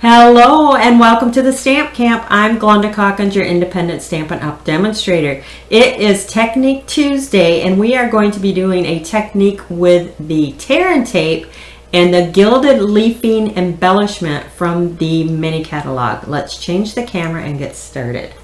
Hello and welcome to the Stamp Camp. I'm Glenda Calkins, your independent Stampin' Up! Demonstrator. It is Technique Tuesday and we are going to be doing a technique with the tear and tape and the Gilded Leafing embellishment from the mini catalog. Let's change the camera and get started.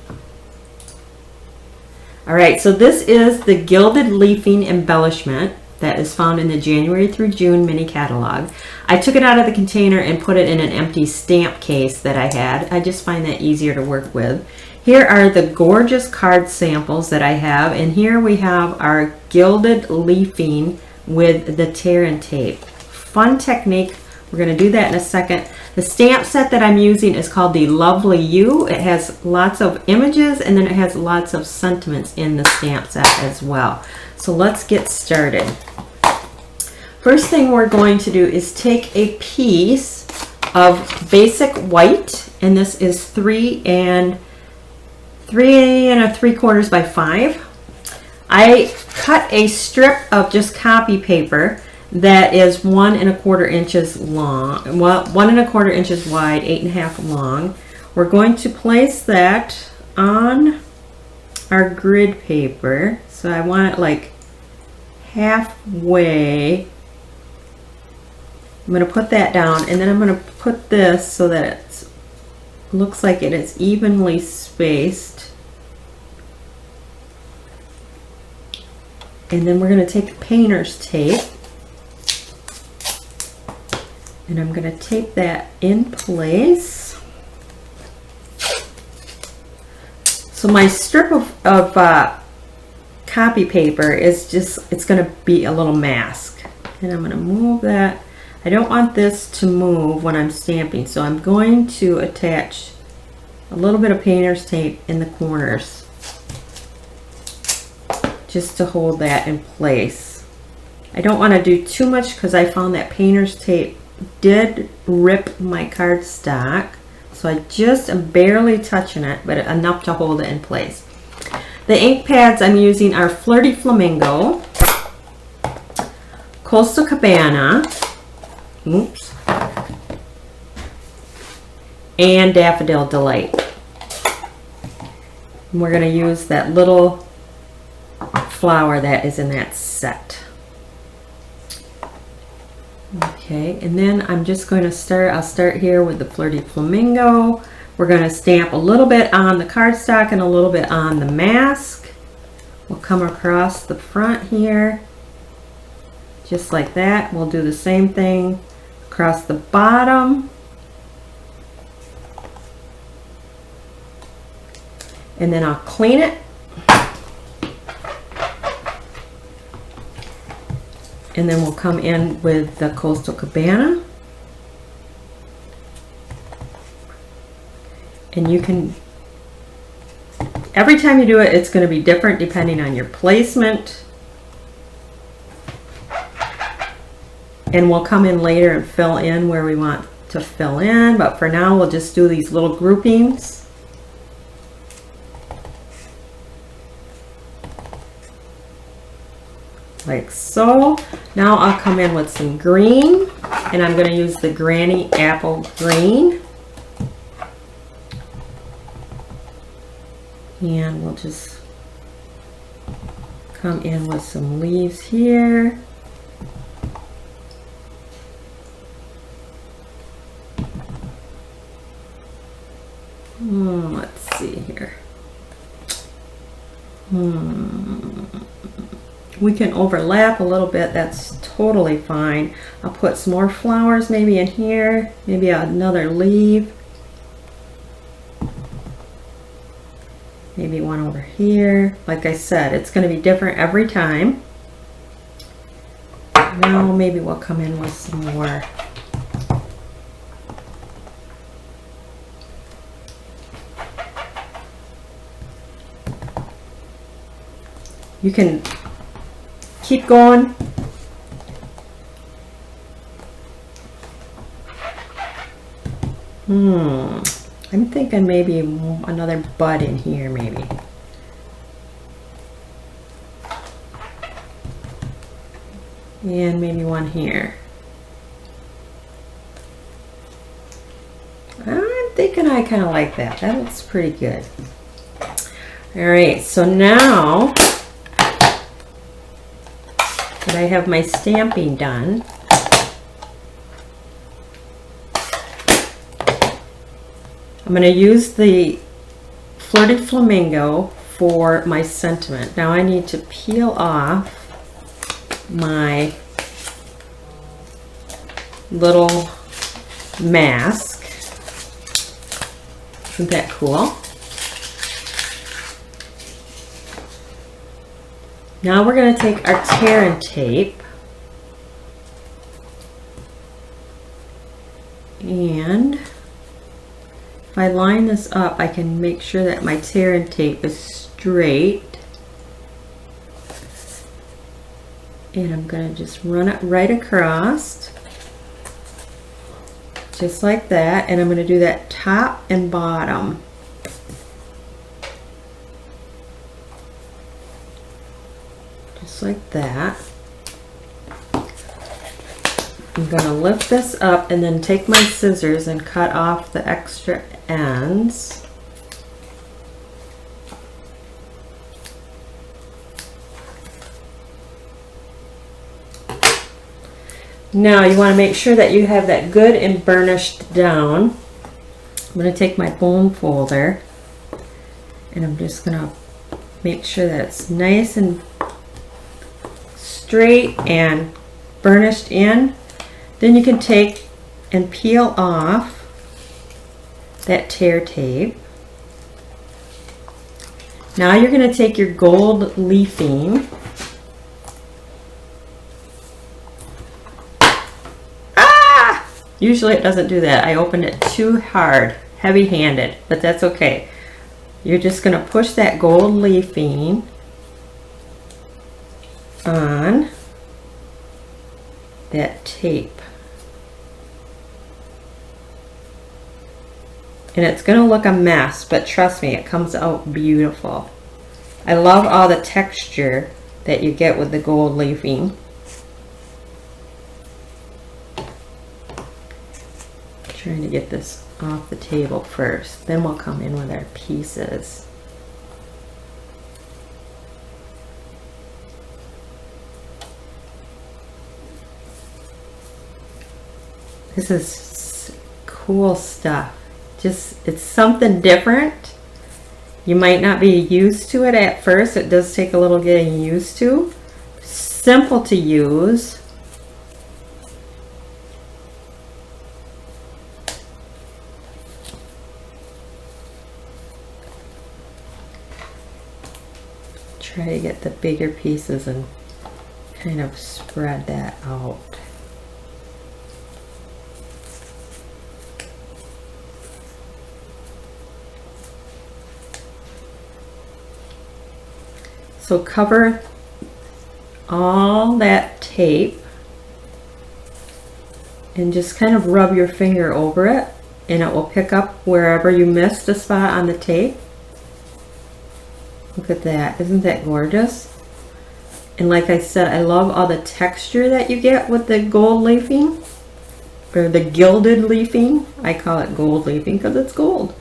Alright, so this is the Gilded Leafing embellishment that is found in the January through June mini catalog. I took it out of the container and put it in an empty stamp case that I had. I just find that easier to work with. Here are the gorgeous card samples that I have, and here we have our Gilded Leafing with the tear and tape. Fun technique. We're going to do that in a second. The stamp set that I'm using is called the Lovely You. It has lots of images and then it has lots of sentiments in the stamp set as well. So let's get started. First thing we're going to do is take a piece of basic white, and this is 3 3/4 by 5. I cut a strip of just copy paper that is 1 1/4 inches long, 1 1/4 inches wide, 8.5 long. We're going to place that on our grid paper. So I want it like halfway. I'm going to put that down, and then I'm going to put this so that it looks like it is evenly spaced. And then we're going to take painter's tape, and I'm going to tape that in place. So my strip of copy paper is just, it's going to be a little mask. And I'm going to move that. I don't want this to move when I'm stamping, so I'm going to attach a little bit of painter's tape in the corners just to hold that in place. I don't want to do too much because I found that painter's tape did rip my cardstock, so I just am barely touching it, but enough to hold it in place. The ink pads I'm using are Flirty Flamingo, Coastal Cabana, oops, and Daffodil Delight. And we're going to use that little flower that is in that set. Okay, and then I'm just going to start, I'll start here with the Flirty Flamingo. We're going to stamp a little bit on the cardstock and a little bit on the mask. We'll come across the front here, just like that. We'll do the same thing across the bottom. And then I'll clean it. And then we'll come in with the Coastal Cabana. And you can, every time you do it, it's going to be different depending on your placement. And we'll come in later and fill in where we want to fill in, but for now we'll just do these little groupings. Like so. Now I'll come in with some green, and I'm going to use the Granny Apple Green. And we'll just come in with some leaves here. Let's see here. We can overlap a little bit, that's totally fine. I'll put some more flowers maybe in here, maybe another leaf. Maybe one over here. Like I said, it's going to be different every time. Now maybe we'll come in with some more. You can keep going. I'm thinking maybe another bud in here, maybe. And maybe one here. thinking I kind of like that. That looks pretty good. All right, so now that I have my stamping done, I'm going to use the Flirty Flamingo for my sentiment. Now I need to peel off my little mask. Isn't that cool? Now we're going to take our tear and tape and if I line this up, I can make sure that my tear and tape is straight. And I'm going to just run it right across, just like that. And I'm going to do that top and bottom. Just like that. I'm going to lift this up and then take my scissors and cut off the extra ends. Now you want to make sure that you have that good and burnished down. I'm going to take my bone folder and I'm just going to make sure that it's nice and straight and burnished in. Then you can take and peel off that tear tape. Now you're going to take your gold leafing. Usually it doesn't do that. I opened it too hard, heavy-handed, but that's okay. You're just going to push that gold leafing on that tape. And it's going to look a mess, but trust me, it comes out beautiful. I love all the texture that you get with the gold leafing. Trying to get this off the table first, then we'll come in with our pieces. This is cool stuff. Just, it's something different. You might not be used to it at first. It does take a little getting used to. Simple to use. Try to get the bigger pieces and kind of spread that out. So cover all that tape and just kind of rub your finger over it and it will pick up wherever you missed a spot on the tape. Look at that. Isn't that gorgeous? And like I said, I love all the texture that you get with the gold leafing or the gilded leafing. I call it gold leafing because it's gold.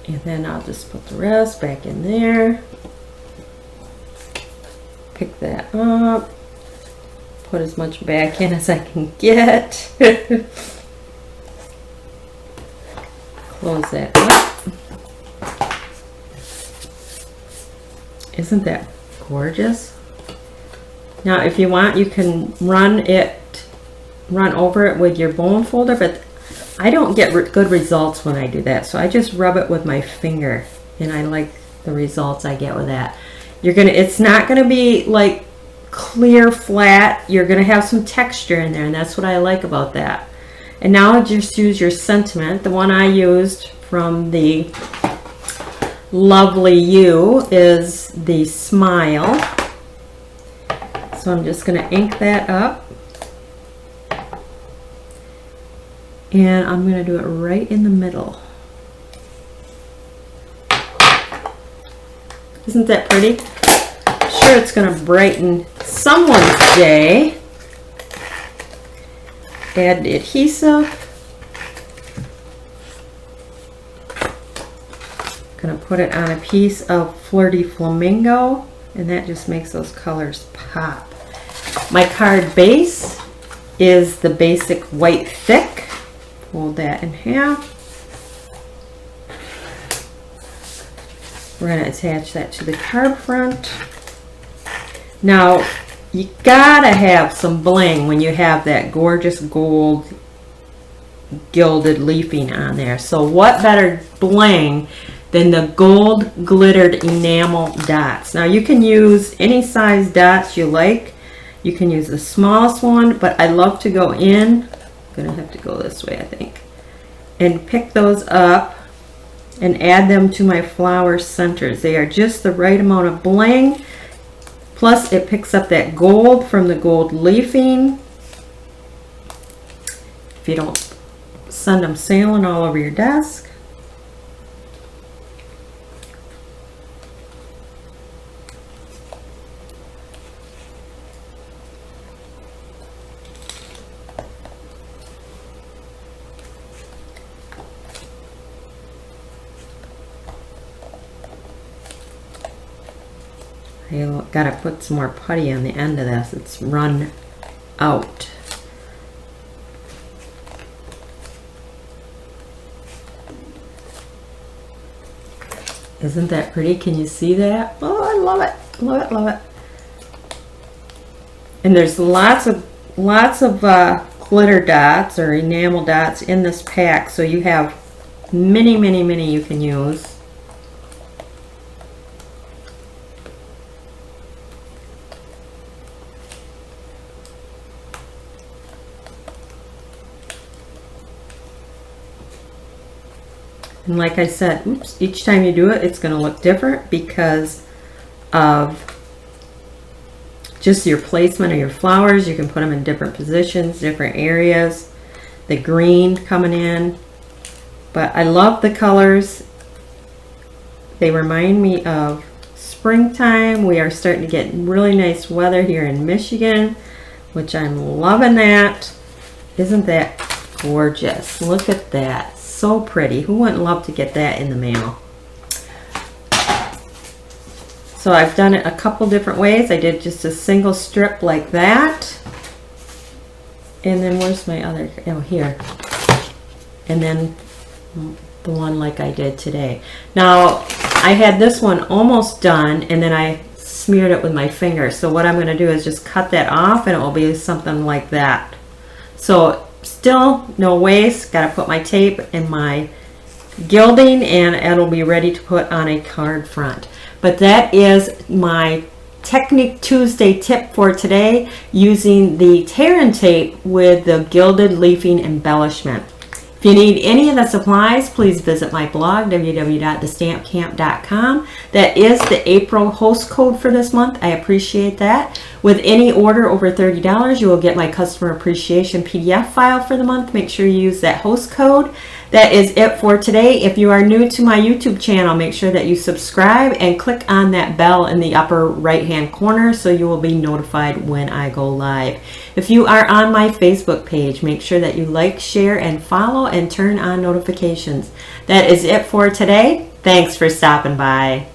And then I'll just put the rest back in there. Pick that up. Put as much back in as I can get. Close that up. Isn't that gorgeous? Now if you want, you can run over it with your bone folder, but I don't get good results when I do that, so I just rub it with my finger and I like the results I get with that. It's not gonna be like clear flat. You're gonna have some texture in there, and that's what I like about that. And now I'll just use your sentiment. The one I used from the Lovely You is the Smile. So I'm just gonna ink that up. And I'm going to do it right in the middle. Isn't that pretty? Sure, it's going to brighten someone's day. Add the adhesive. Gonna put it on a piece of Flirty Flamingo, and that just makes those colors pop. My card base is the basic white thick. Fold that in half. We're going to attach that to the card front. Now, you gotta have some bling when you have that gorgeous gold gilded leafing on there. So what better bling than the gold glittered enamel dots? Now you can use any size dots you like. You can use the smallest one, but I love to go in. I'm gonna have to go this way, I think, and pick those up and add them to my flower centers. They are just the right amount of bling. Plus it picks up that gold from the gold leafing. If you don't send them sailing all over your desk. I gotta put some more putty on the end of this. It's run out. Isn't that pretty? Can you see that? Oh, I love it. Love it, love it. And there's lots of glitter dots or enamel dots in this pack, so you have many you can use. And like I said, oops, each time you do it, it's going to look different because of just your placement of your flowers. You can put them in different positions, different areas. The green coming in. But I love the colors. They remind me of springtime. We are starting to get really nice weather here in Michigan, which I'm loving that. Isn't that gorgeous? Look at that. So pretty. Who wouldn't love to get that in the mail? So I've done it a couple different ways. I did just a single strip like that. And then where's my other? Oh, here. And then the one like I did today. Now, I had this one almost done, and then I smeared it with my finger. So what I'm going to do is just cut that off, and it will be something like that. So still no waste. Got to put my tape and my gilding, and it'll be ready to put on a card front. But that is my Technique Tuesday tip for today, using the tear and tape with the gilded leafing embellishment. If you need any of the supplies, please visit my blog, www.TheStampCamp.com. That is the April host code for this month. I appreciate that. With any order over $30, you will get my customer appreciation PDF file for the month. Make sure you use that host code. That is it for today. If you are new to my YouTube channel, make sure that you subscribe and click on that bell in the upper right hand corner so you will be notified when I go live. If you are on my Facebook page, make sure that you like, share, and follow and turn on notifications. That is it for today. Thanks for stopping by.